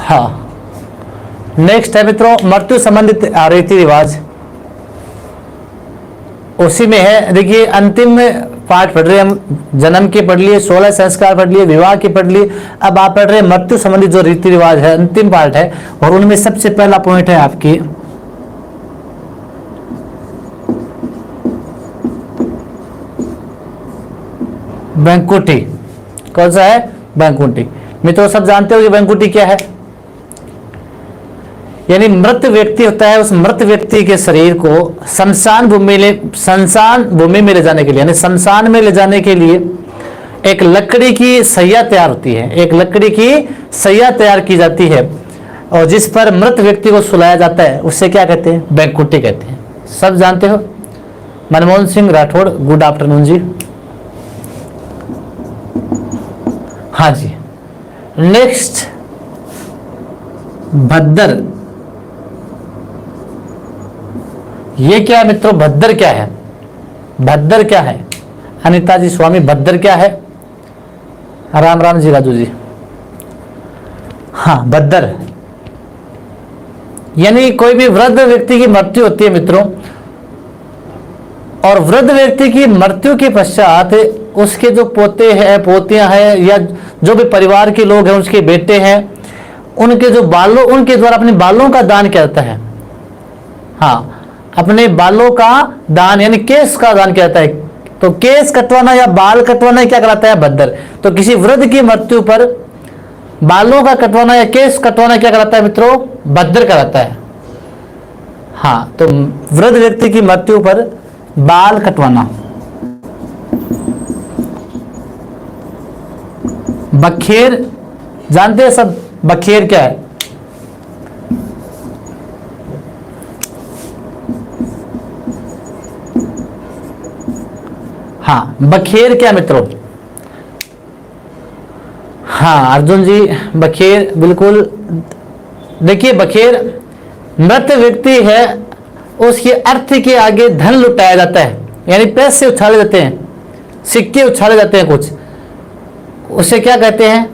हाँ, नेक्स्ट है मित्रों मृत्यु संबंधित रीति रिवाज, उसी में है। देखिए अंतिम पाठ पढ़ रहे हम, जन्म के पढ़ लिए, 16 संस्कार पढ़ लिए, विवाह के पढ़ लिए, अब आप पढ़ रहे हैं मृत्यु संबंधित जो रीति रिवाज है, अंतिम पाठ है। और उनमें सबसे पहला पॉइंट है आपकी बैंकुटी। कौन सा है? बैंकुटी। मित्रों सब जानते हो कि बैंकुटी क्या है? यानी मृत व्यक्ति होता है, उस मृत व्यक्ति के शरीर को शमशान भूमि में ले जाने के लिए, यानी शमशान में ले जाने के लिए एक लकड़ी की सैया तैयार होती है, एक लकड़ी की सैया तैयार की जाती है, और जिस पर मृत व्यक्ति को सुलाया जाता है उससे क्या कहते हैं? बैंकुटी कहते हैं। सब जानते हो। मनमोहन सिंह राठौड़, गुड आफ्टरनून जी। हाँ जी, नेक्स्ट भद्दर। ये क्या है मित्रों? भद्दर क्या है? भद्दर क्या है? अनिता जी स्वामी, भद्दर क्या है? राम राम जी, राजू जी। हाँ, भद्दर यानी कोई भी वृद्ध व्यक्ति की मृत्यु होती है मित्रों, और वृद्ध व्यक्ति की मृत्यु के पश्चात उसके जो पोते हैं, पोतियां हैं, या जो भी परिवार के लोग हैं, उसके बेटे हैं, उनके जो बालों, उनके द्वारा अपने बालों का दान किया जाता है। हाँ, अपने बालों का दान यानी केस का दान किया जाता है। तो केस कटवाना या बाल कटवाना क्या कहलाता है? भद्दर। तो किसी वृद्ध की मृत्यु पर बालों का कटवाना या केस कटवाना क्या कहलाता है मित्रों? भद्दर कहलाता है। हाँ, तो वृद्ध व्यक्ति की मृत्यु पर बाल कटवाना। बखेर जानते हैं सब? बखेर क्या है? हाँ, बखेर क्या मित्रों? हाँ अर्जुन जी, बखेर बिल्कुल। देखिए बखेर मृत व्यक्ति है, उसके अर्थ के आगे धन लुटाया जाता है, यानी पैसे उछाले जाते हैं, सिक्के उछाले जाते हैं कुछ, उसे क्या कहते हैं?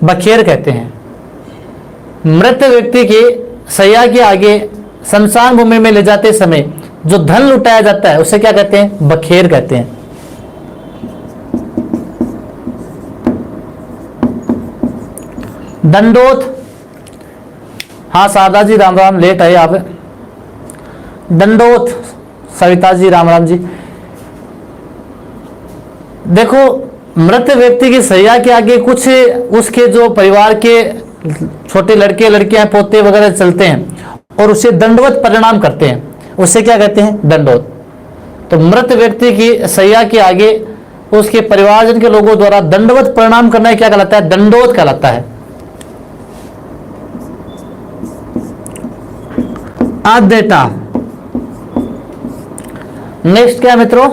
बखेर कहते हैं। मृत व्यक्ति के सैया के आगे शमशान भूमि में ले जाते समय जो धन लुटाया जाता है उसे क्या कहते हैं? बखेर कहते हैं। दंडोत। हाँ शारदा जी राम राम, लेट आए आप। दंडोत सविता जी राम राम जी। देखो मृत व्यक्ति की सैया के आगे कुछ उसके जो परिवार के छोटे लड़के लड़कियां पोते वगैरह चलते हैं और उसे दंडवत प्रणाम करते हैं, उसे क्या कहते हैं? दंडवत। तो मृत व्यक्ति की सैया के आगे उसके परिवारजन के लोगों द्वारा दंडवत प्रणाम करना क्या कहलाता है? दंडोत कहलाता है। आद्यता। नेक्स्ट क्या मित्रों?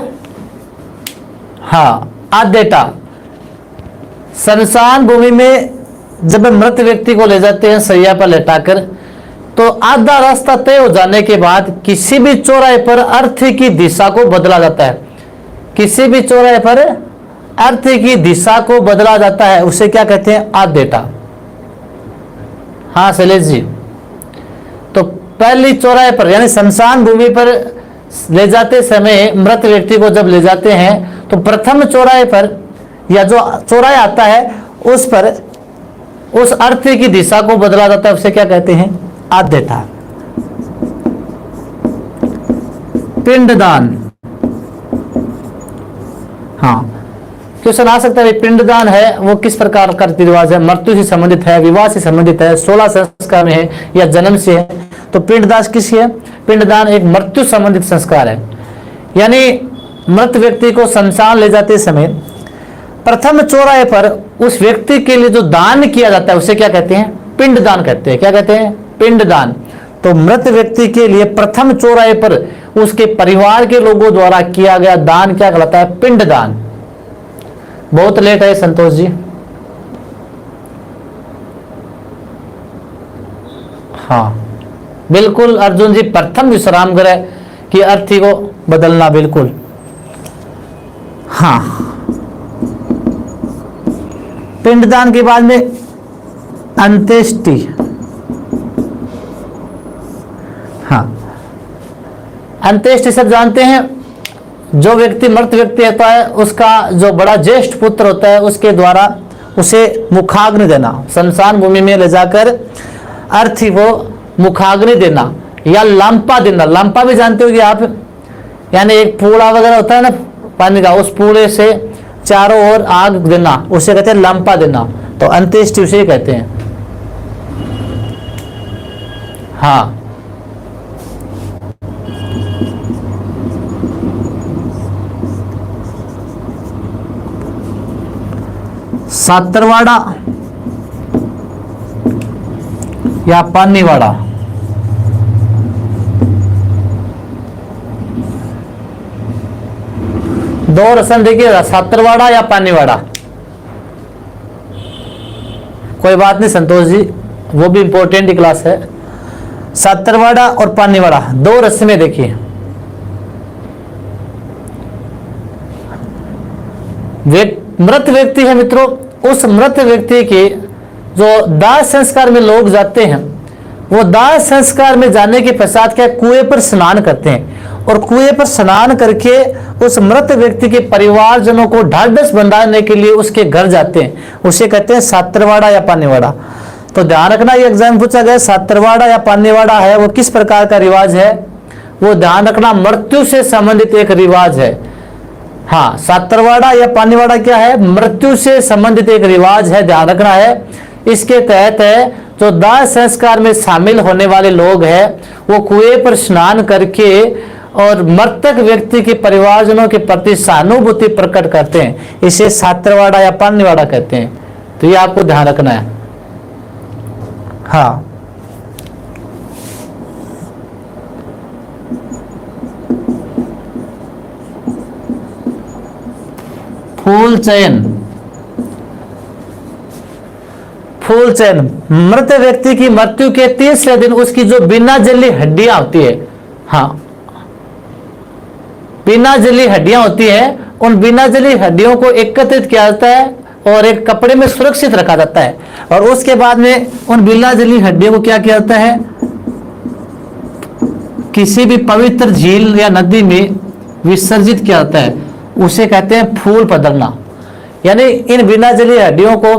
हाँ, आद्यता। शमशान भूमि में जब मृत व्यक्ति को ले जाते हैं सैया पर लेटाकर, तो आधा रास्ता तय हो जाने के बाद किसी भी चौराहे पर अर्थ की दिशा को बदला जाता है। किसी भी चौराहे पर अर्थ की दिशा को बदला जाता है, उसे क्या कहते हैं? आद्यता। हाँ शैलेश जी, तो पहली चौराहे पर यानी शमशान भूमि पर ले जाते समय मृत व्यक्ति को जब ले जाते हैं तो प्रथम चौराहे पर या जो चौराहा आता है उस पर उस अर्थ की दिशा को बदला जाता है, उसे क्या कहते हैं? आद्यता। पिंडदान। हाँ, क्वेश्चन आ सकता है पिंडदान है वो किस प्रकार का रीति रिवाज है? मृत्यु से संबंधित है, विवाह से संबंधित है, 16 संस्कार में है, या जन्म से है? तो पिंडदान किसकी है? पिंडदान एक मृत्यु संबंधित संस्कार है। यानी मृत व्यक्ति को शमशान ले जाते समय प्रथम चौराहे पर उस व्यक्ति के लिए जो दान किया जाता है उसे क्या कहते हैं? पिंडदान कहते हैं। क्या कहते हैं? पिंडदान। तो मृत व्यक्ति के लिए प्रथम चौराहे पर उसके परिवार के लोगों द्वारा किया गया दान क्या कहलाता है? पिंडदान। बहुत लेट है संतोष जी। हाँ बिल्कुल अर्जुन जी, प्रथम विश्राम गृह की अर्थी को बदलना, बिल्कुल। हाँ, पिंडदान के बाद में अंत्येष्टि। अंत्येष्टि सब जानते हैं, जो व्यक्ति मृत व्यक्ति होता है उसका जो बड़ा ज्येष्ठ पुत्र होता है उसके द्वारा उसे मुखाग्नि देना, शमशान भूमि में ले जाकर अर्थी वो मुखाग्नि देना या लांपा देना। लांपा भी जानते होगे आप, यानी एक पूड़ा वगैरह होता है ना पानी का, उस पूड़े से चारों ओर आग देना, उसे कहते हैं लांपा देना। तो अंत्येष्टि उसे कहते हैं। हाँ, सातरवाड़ा या पानीवाड़ा, दो रस्म देखिएगा, सातरवाड़ा या पानीवाड़ा। कोई बात नहीं संतोष जी, वो भी इंपॉर्टेंट ही क्लास है। सातरवाड़ा और पानीवाड़ा दो रस्में देखिए। मृत व्यक्ति है मित्रों, उस मृत व्यक्ति के जो दाह संस्कार में लोग जाते हैं, वो दाह संस्कार में जाने के पश्चात क्या कुएं पर स्नान करते हैं और कुएं पर स्नान करके उस मृत व्यक्ति के परिवारजनों को ढाढ़स बंधाने के लिए उसके घर जाते हैं, उसे कहते हैं सातरवाड़ा या पानीवाड़ा। तो ध्यान रखना, ये एग्जाम पूछा गया सातरवाड़ा या पानीवाड़ा है वो किस प्रकार का रिवाज है, वो ध्यान रखना मृत्यु से संबंधित एक रिवाज है। हाँ, सातरवाड़ा या पानीवाड़ा क्या है, मृत्यु से संबंधित एक रिवाज है, ध्यान रखना है। इसके तहत है जो दाह संस्कार में शामिल होने वाले लोग हैं वो कुएं पर स्नान करके और मृतक व्यक्ति के परिवारजनों के प्रति सहानुभूति प्रकट करते हैं, इसे सातरवाड़ा या पानीवाड़ा कहते हैं। तो ये आपको ध्यान रखना है। हाँ, फूल चयन, फूल चयन मृत व्यक्ति की मृत्यु के तीसरे दिन उसकी जो बिना जली हड्डियां होती है, हाँ बिना जली हड्डियां होती है, उन बिना जली हड्डियों को एकत्रित किया जाता है और एक कपड़े में सुरक्षित रखा जाता है और उसके बाद में उन बिना जली हड्डियों को क्या किया जाता है, किसी भी पवित्र झील या नदी में विसर्जित किया जाता है, उसे कहते हैं फूल पदरना। यानी इन बिना जली हड्डियों को,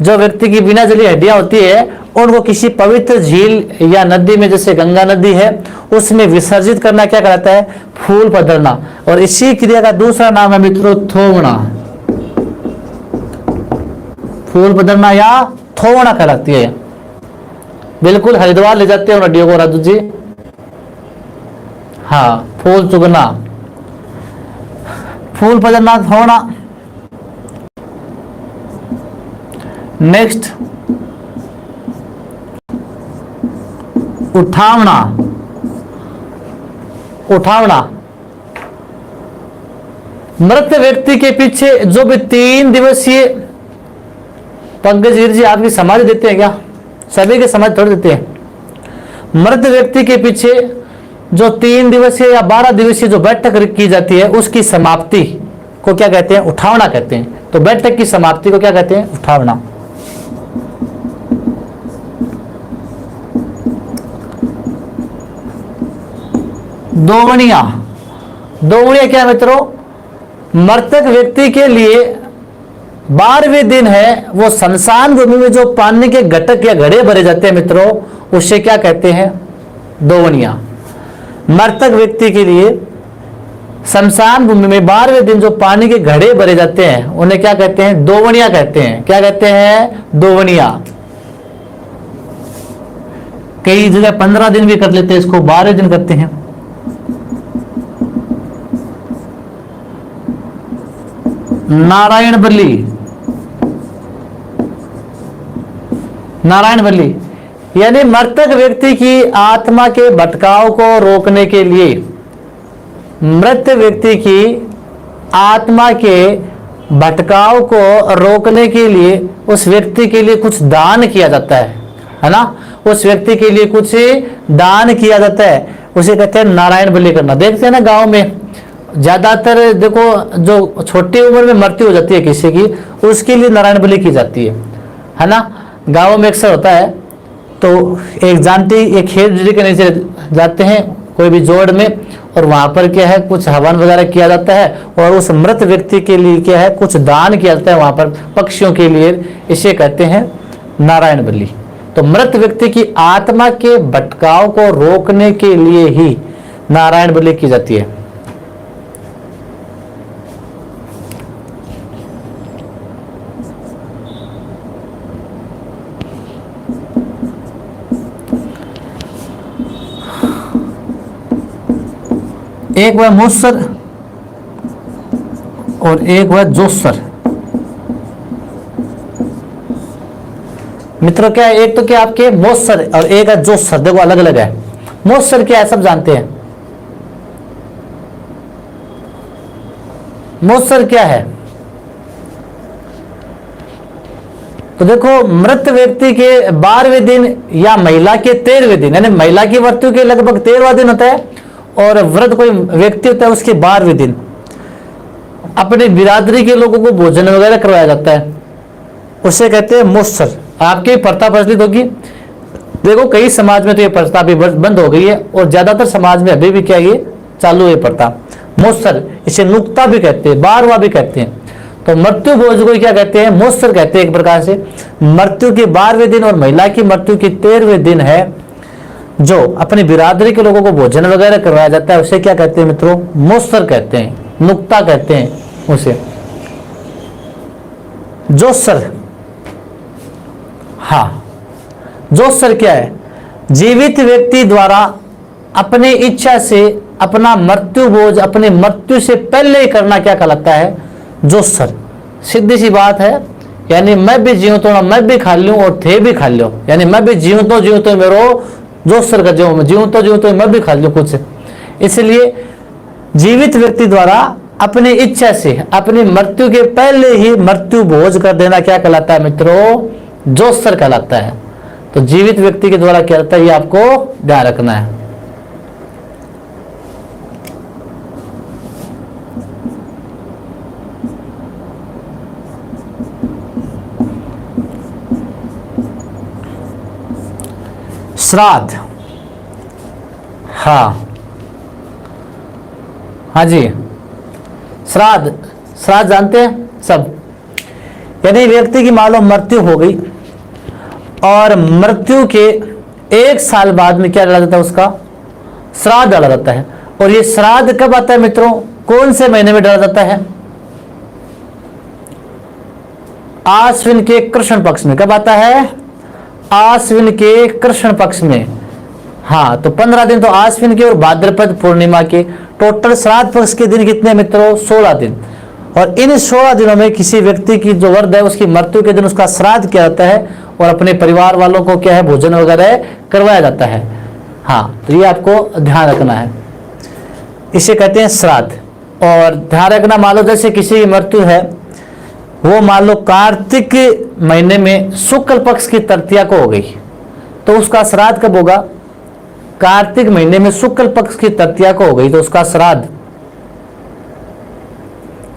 जो व्यक्ति की बिना जली हड्डियां होती है, उनको किसी पवित्र झील या नदी में, जैसे गंगा नदी है, उसमें विसर्जित करना क्या कहलाता है, फूल पदरना। और इसी क्रिया का दूसरा नाम है मित्रों थोवना, फूल पदरना या थोवना कहलाती है। बिल्कुल हरिद्वार ले जाते हैं हड्डियों को राजू जी। हाँ, फूल चुगना, फूल पदरना, थोवना। नेक्स्ट उठावना, उठावना मृत व्यक्ति के पीछे जो भी 3 दिवसीय, पंकज जी आपकी समाधि देते हैं क्या, सभी के समाधि थोड़ी देते हैं। मृत व्यक्ति के पीछे जो 3 दिवसीय या 12 दिवसीय जो बैठक की जाती है उसकी समाप्ति को क्या कहते हैं, उठावना कहते हैं। तो बैठक की समाप्ति को क्या कहते हैं, उठावना। दोवनिया, दोवनिया क्या मित्रों, मृतक व्यक्ति के लिए 12वें दिन है वो शमशान भूमि में जो पानी के घटक या घड़े भरे जाते हैं मित्रों, उसे क्या कहते हैं, दोवनिया। मृतक व्यक्ति के लिए शमशान भूमि में 12वें दिन जो पानी के घड़े भरे जाते हैं उन्हें क्या कहते हैं, दोवनिया कहते हैं। क्या कहते हैं, दोवनिया। कई जगह 15 दिन भी कर लेते हैं, इसको 12 दिन करते हैं। नारायण बलि, नारायण बलि यानी मृतक व्यक्ति की आत्मा के भटकाव को रोकने के लिए, मृत व्यक्ति की आत्मा के भटकाव को रोकने के लिए उस व्यक्ति के लिए कुछ दान किया जाता है ना, उस व्यक्ति के लिए कुछ दान किया जाता है, उसे कहते हैं नारायण बलि करना। देखते हैं ना गांव में ज्यादातर देखो जो छोटी उम्र में मृत्यु हो जाती है किसी की, उसके लिए नारायण बलि की जाती है ना। गांव में अक्सर होता है, तो एक जानती एक खेत के नीचे जाते हैं कोई भी जोड़ में, और वहां पर क्या है कुछ हवन वगैरह किया जाता है और उस मृत व्यक्ति के लिए क्या है कुछ दान किया जाता है वहां पर पक्षियों के लिए। इसे कहते हैं नारायण बलि। तो मृत व्यक्ति की आत्मा के भटकाव को रोकने के लिए ही नारायण बलि की जाती है। एक वह मुस्सर और एक वह जोस्सर। मित्रों क्या है, एक तो क्या आपके मोस्सर और एक है जोस्सर, देखो अलग अलग है। मोस्सर क्या है सब जानते हैं। मोस्सर क्या है, तो देखो मृत व्यक्ति के 12वें दिन या महिला के 13वें दिन, यानी महिला की मृत्यु के लगभग 13वां दिन होता है और वृद्ध कोई व्यक्ति होता है उसके 12वें दिन अपने बिरादरी के लोगों को भोजन वगैरह करवाया जाता है, उसे कहते हैं मोस्सर। आपकी प्रथा प्रचलित होगी, देखो कई समाज में तो ये प्रथा अभी बंद हो गई है और ज्यादातर समाज में अभी भी क्या ये चालू है प्रथा मोस्सर। इसे नुक्ता भी कहते हैं, 12वां भी कहते हैं। तो मृत्यु भोज को क्या कहते हैं, मोस्सर कहते हैं। एक प्रकार से मृत्यु के 12वें दिन और महिला की मृत्यु के 13वें दिन है जो अपनी बिरादरी के लोगों को भोजन वगैरह करवाया जाता है, उसे क्या कहते हैं मित्रों, मोस्सर कहते हैं, नुक्ता कहते हैं उसे। जोस्सर, हाँ जोस्सर क्या है, जीवित व्यक्ति द्वारा अपनी इच्छा से अपना मृत्यु भोज अपनी मृत्यु से पहले ही करना क्या कहलाता है, जोस्सर। सीधी सी बात है, यानी मैं भी जीऊं तो मैं भी खा लूं और थे भी खा लो, यानी मैं भी जीऊं तो मेरो जोस्सर का जो जीऊं तो मैं भी खा लूं कुछ। इसलिए जीवित व्यक्ति द्वारा अपनी इच्छा से अपनी मृत्यु के पहले ही मृत्यु भोज कर देना क्या कहलाता है मित्रों, जोस्सर कहलाता है। तो जीवित व्यक्ति के द्वारा क्या होता है ये आपको ध्यान रखना है। श्राद्ध, हाँ हाँ जी श्राद्ध, श्राद्ध जानते हैं सब। यदि व्यक्ति की मान लो मृत्यु हो गई और मृत्यु के 1 साल बाद में क्या डाला जाता है, उसका श्राद्ध डाला जाता है। और ये श्राद्ध कब आता है मित्रों, कौन से महीने में डाला जाता है, आश्विन के कृष्ण पक्ष में। कब आता है, आश्विन के कृष्ण पक्ष में। हाँ तो 15 दिन तो आश्विन के और भाद्रपद पूर्णिमा के, टोटल श्राद्ध पक्ष के दिन कितने मित्रों, 16 दिन। और इन 16 दिनों में किसी व्यक्ति की जो वृद्ध है उसकी मृत्यु के दिन उसका श्राद्ध किया जाता है और अपने परिवार वालों को क्या है भोजन वगैरह करवाया जाता है। हाँ तो ये आपको ध्यान रखना है, इसे कहते हैं श्राद्ध। और ध्यान रखना, मान लो जैसे किसी की मृत्यु है वो मान लो कार्तिक महीने में शुक्ल पक्ष की तृतीया को हो गई, तो उसका श्राद्ध कब होगा, कार्तिक महीने में शुक्ल पक्ष की तृतीया को हो गई तो उसका श्राद्ध,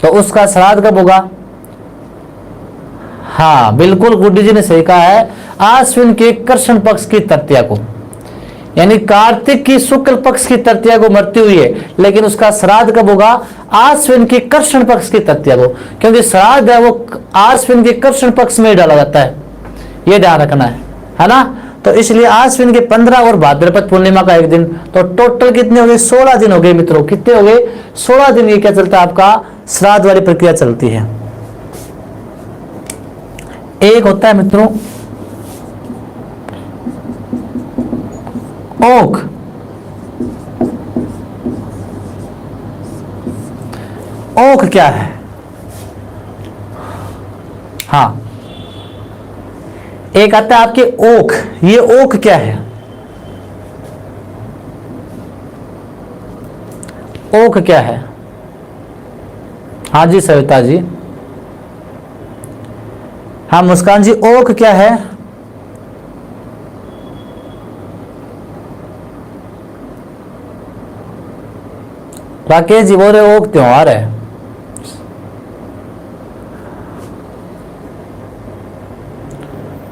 तो उसका श्राद्ध कब होगा, हाँ बिल्कुल गुड्डी जी ने सही कहा है, आश्विन के कृष्ण पक्ष की तृतीया को। यानी कार्तिक की शुक्ल पक्ष की तृतीया को मृत्यु हुई है, लेकिन उसका श्राद्ध कब होगा, आश्विन की कृष्ण पक्ष की तृतीया को, क्योंकि श्राद्ध है वो आश्विन के कृष्ण पक्ष में डाला जाता है, ये ध्यान रखना है ना। तो इसलिए आश्विन के 15 और भाद्रपद पूर्णिमा का 1 दिन, तो टोटल कितने हो गए, 16 दिन हो गए मित्रों। कितने हो गए, 16 दिन। ये क्या चलता है आपका, श्राद्ध वाली प्रक्रिया चलती है। एक होता है मित्रों ओक, ओक क्या है, हाँ एक आता है आपके ओक, ये ओक क्या है, ओक क्या है, हाँ जी सविता जी, हाँ मुस्कान जी, ओक क्या है, राकेश जी बोल रहे ओक त्योहार है।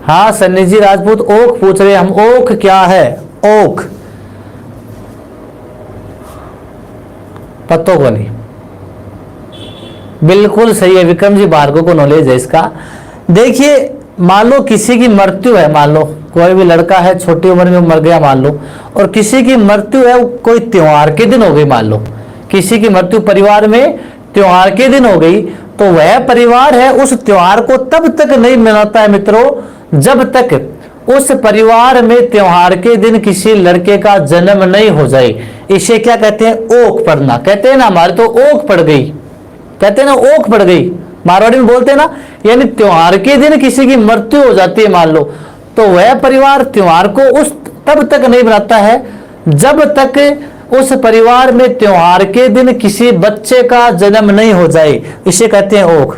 हाँ सन्नी जी राजपूत ओक पूछ रहे हैं हम, ओक क्या है, ओक पत्तों को नहीं। बिल्कुल सही है, विक्रम जी भार्गव को नॉलेज है इसका। देखिए मान लो किसी की मृत्यु है, मान लो कोई भी लड़का है छोटी उम्र में मर गया मान लो, और किसी की मृत्यु है कोई त्योहार के दिन हो गई, मान लो किसी की मृत्यु परिवार में त्योहार के दिन हो गई, तो वह परिवार है उस त्योहार को तब तक नहीं मनाता है मित्रों जब तक उस परिवार में त्योहार के दिन किसी लड़के का जन्म नहीं हो जाए। इसे क्या कहते हैं? ओक पड़ना। कहते हैं ना हमारे तो ओक पड़ गई, कहते हैं ना ओक पड़ गई, मारवाड़ी में बोलते हैं ना। यानी त्योहार के दिन किसी की मृत्यु हो जाती है मान लो, तो वह परिवार त्योहार को उस तब तक नहीं मनाता है जब तक उस परिवार में त्योहार के दिन किसी बच्चे का जन्म नहीं हो जाए। इसे कहते हैं ओक।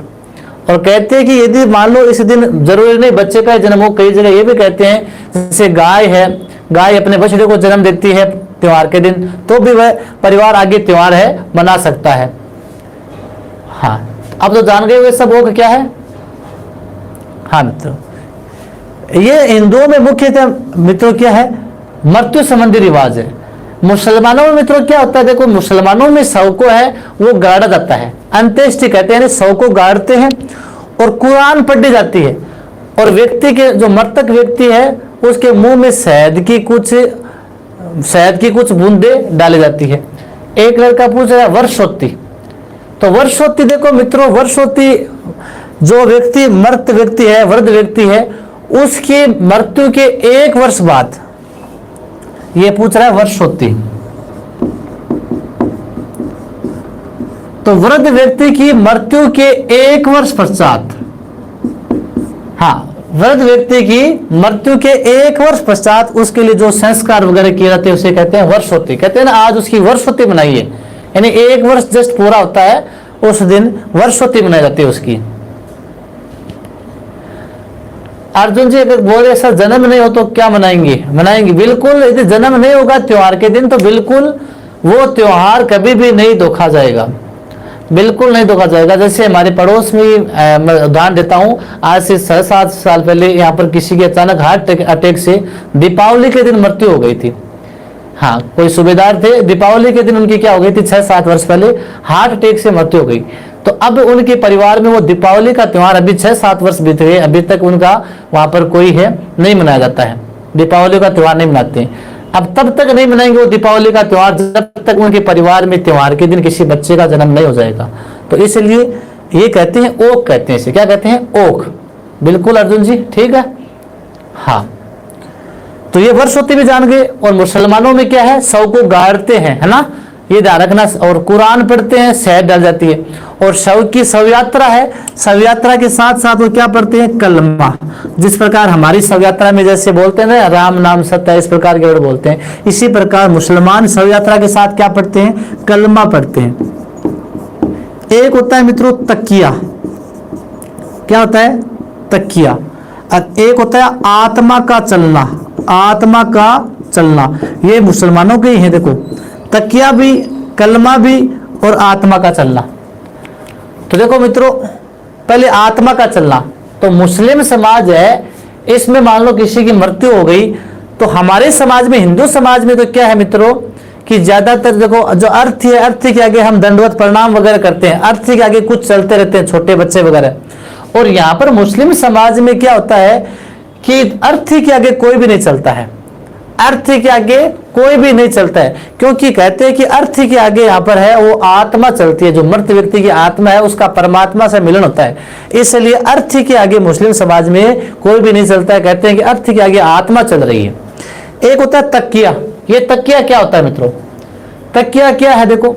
और कहते हैं कि यदि मान लो इस दिन जरूरी नहीं बच्चे का जन्म हो, कई जगह ये भी कहते हैं जैसे गाय है, गाय अपने बछड़े को जन्म देती है त्योहार के दिन, तो भी वह परिवार आगे त्योहार है मना सकता है। हाँ अब तो जान गए हुए सब ओक क्या है। हाँ मित्रों, ये हिंदुओं में मुख्यतः मित्रों क्या है? मृत्यु संबंधी रिवाज है। मुसलमानों में मित्रों क्या होता है? देखो मुसलमानों में शव को है वो गाड़ा जाता है, अंत्येष्टि कहते हैं, शव को गाड़ते हैं और कुरान पढ़ी जाती है, और व्यक्ति के जो मृतक व्यक्ति है उसके मुंह में शहद की कुछ बूंदे डाली जाती है। एक लड़का पूछ रहा है वर्षोत्ती, तो वर्षोत्ती देखो मित्रों, वर्षोत्ती जो व्यक्ति मृत व्यक्ति है, वृद्ध व्यक्ति है, उसकी मृत्यु के 1 वर्ष बाद, ये पूछ रहा है वर्षोत्ती, तो वृद्ध व्यक्ति की मृत्यु के 1 वर्ष पश्चात, हाँ वृद्ध व्यक्ति की मृत्यु के 1 वर्ष पश्चात उसके लिए जो संस्कार वगैरह किए जाते हैं उसे कहते हैं वर्षोत्ती। कहते हैं ना आज उसकी वर्षोत्ती मनाई है, यानी 1 वर्ष जस्ट पूरा होता है उस दिन वर्षोत्ती मनाई जाती है उसकी। अर्जुन जी अगर बोले ऐसा जन्म नहीं हो तो क्या मनाएंगे? मनाएंगे बिल्कुल। यदि जन्म नहीं होगा त्योहार के दिन तो बिल्कुल वो त्योहार कभी भी नहीं धोखा जाएगा, बिल्कुल नहीं धोखा जाएगा। जैसे हमारे पड़ोस में मैं उदाहरण देता हूँ, आज से 6-7 साल पहले यहाँ पर किसी की अचानक हार्ट अटैक से दीपावली के दिन मृत्यु हो गई थी। हाँ कोई सूबेदार थे, दीपावली के दिन उनकी क्या हो गई थी, 6-7 वर्ष पहले हार्ट अटैक से मृत्यु हो गई। तो अब उनके परिवार में वो दीपावली का त्योहार अभी 6-7 वर्ष बीत गए, अभी तक उनका वहां पर कोई है नहीं मनाया जाता है, दीपावली का त्योहार नहीं मनाते हैं। अब तब तक नहीं मनाएंगे वो दीपावली का त्योहार जब तक उनके परिवार में त्योहार के दिन किसी बच्चे का जन्म नहीं हो जाएगा। तो इसलिए ये कहते हैं ओक, कहते हैं इसे क्या कहते हैं? ओक। बिल्कुल अर्जुन जी ठीक है। हाँ तो ये वर्षोत्ती भी जान गए। और मुसलमानों में क्या है? शव को गाड़ते हैं, है ना, ये ध्यान रखना। और कुरान पढ़ते हैं, शहद डाल जाती है। और शव की शव यात्रा है, शव यात्रा के साथ साथ वो क्या पढ़ते हैं? कलमा। जिस प्रकार हमारी शव यात्रा में जैसे बोलते हैं ना राम नाम सत्य, इस प्रकार के वर्ड बोलते हैं, इसी प्रकार मुसलमान शव यात्रा के साथ क्या पढ़ते हैं? कलमा पढ़ते हैं। एक होता है मित्रों तकिया, क्या होता है? तकिया। और एक होता है आत्मा का चलना, आत्मा का चलना। ये मुसलमानों के ही है। देखो तकिया भी, कलमा भी और आत्मा का चलना। तो देखो मित्रों पहले आत्मा का चलना, तो मुस्लिम समाज है, इसमें मान लो किसी की मृत्यु हो गई तो हमारे समाज में, हिंदू समाज में तो क्या है मित्रों कि ज्यादातर देखो जो अर्थी है, अर्थी के आगे हम दंडवत प्रणाम वगैरह करते हैं, अर्थी के आगे कुछ चलते रहते हैं छोटे बच्चे वगैरह। और यहाँ पर मुस्लिम समाज में क्या होता है कि अर्थी के आगे कोई भी नहीं चलता है, अर्थी के आगे कोई भी नहीं चलता है, क्योंकि कहते हैं कि अर्थी के आगे यहाँ पर है वो आत्मा चलती है, जो मृत व्यक्ति की आत्मा है उसका परमात्मा से मिलन होता है, इसलिए अर्थी के आगे मुस्लिम समाज में कोई भी नहीं चलता है। कहते हैं कि अर्थी के आगे आत्मा चल रही है। एक होता है तकिया। ये तकिया क्या होता है मित्रों? तकिया क्या है? देखो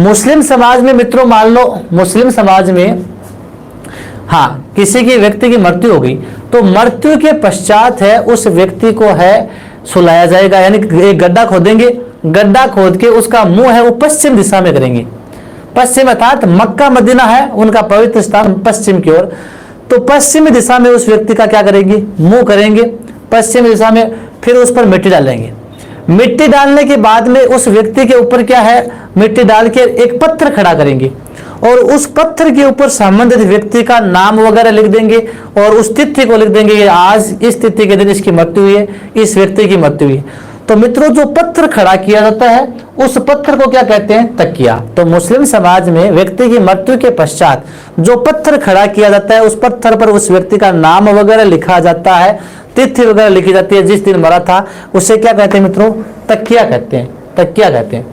मुस्लिम समाज में मित्रों मान लो मुस्लिम समाज में हाँ किसी की व्यक्ति की मृत्यु हो गई तो मृत्यु के पश्चात है उस व्यक्ति को है सुलाया जाएगा, यानी एक गड्ढा खोदेंगे, गड्ढा खोद के उसका मुंह है वो पश्चिम दिशा में करेंगे। पश्चिम अर्थात मक्का मदीना है उनका पवित्र स्थान पश्चिम की ओर, तो पश्चिमी दिशा में उस व्यक्ति का क्या करेंगे? मुंह करेंगे पश्चिमी दिशा में, फिर उस पर मिट्टी डालेंगे। मिट्टी डालने के बाद में उस व्यक्ति के ऊपर क्या है? मिट्टी डाल के एक पत्थर खड़ा करेंगे और उस पत्थर के ऊपर संबंधित व्यक्ति का नाम वगैरह लिख देंगे और उस तिथि को लिख देंगे, ये आज इस तिथि के दिन इसकी मृत्यु हुई है, इस व्यक्ति की मृत्यु हुई है। तो मित्रों जो पत्थर खड़ा किया जाता है उस पत्थर को क्या कहते हैं? तकिया। तो मुस्लिम समाज में व्यक्ति की मृत्यु के पश्चात जो पत्थर खड़ा किया जाता है उस पत्थर पर उस व्यक्ति का नाम वगैरह लिखा जाता है, तिथि वगैरह लिखी जाती है, जिस दिन मरा था उसे क्या कहते हैं मित्रों? तकिया कहते हैं, तकिया कहते हैं।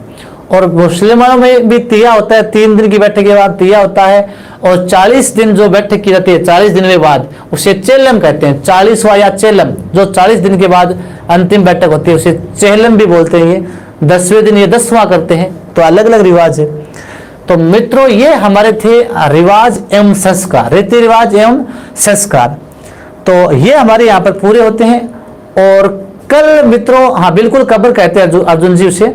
और मुस्लिमों में भी तिया होता है, 3 दिन की बैठक के बाद तिया होता है, और 40 दिन जो बैठक की जाती है 40 दिन के बाद उसे चेलम कहते हैं। 40वां या चेलम, जो 40 दिन के बाद अंतिम बैठक होती है उसे चेलम भी बोलते हैं। ये 10वें दिन ये 10वां करते हैं, तो अलग अलग रिवाज है। तो मित्रों ये हमारे थे रिवाज एवं संस्कार, रीति रिवाज एवं संस्कार, तो ये हमारे यहाँ पर पूरे होते हैं। और कल मित्रों, हाँ बिल्कुल कब्र कहते हैं अर्जुन जी उसे,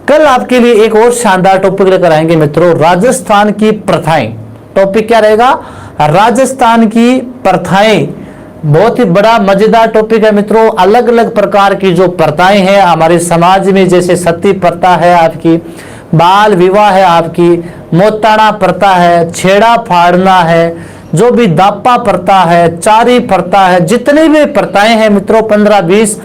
कल आपके लिए एक और शानदार टॉपिक लेकर आएंगे मित्रों, राजस्थान की प्रथाएं। टॉपिक क्या रहेगा? राजस्थान की प्रथाएं। बहुत ही बड़ा मजेदार टॉपिक है मित्रों। अलग अलग प्रकार की जो प्रथाएं हैं हमारे समाज में, जैसे सती प्रथा है आपकी, बाल विवाह है आपकी, मोताणा प्रथा है, छेड़ा फाड़ना है, जो भी दापा प्रथा है, चारी प्रथा है, जितनी भी प्रथाएं हैं मित्रों 15-20,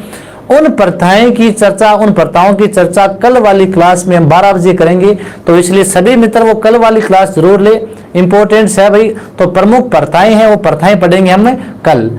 उन प्रथाएं की चर्चा, उन प्रथाओं की चर्चा कल वाली क्लास में हम 12 बजे करेंगे। तो इसलिए सभी मित्र वो कल वाली क्लास जरूर ले, इंपॉर्टेंट है भाई। तो प्रमुख प्रथाएं हैं वो प्रथाएं पढ़ेंगे हम कल।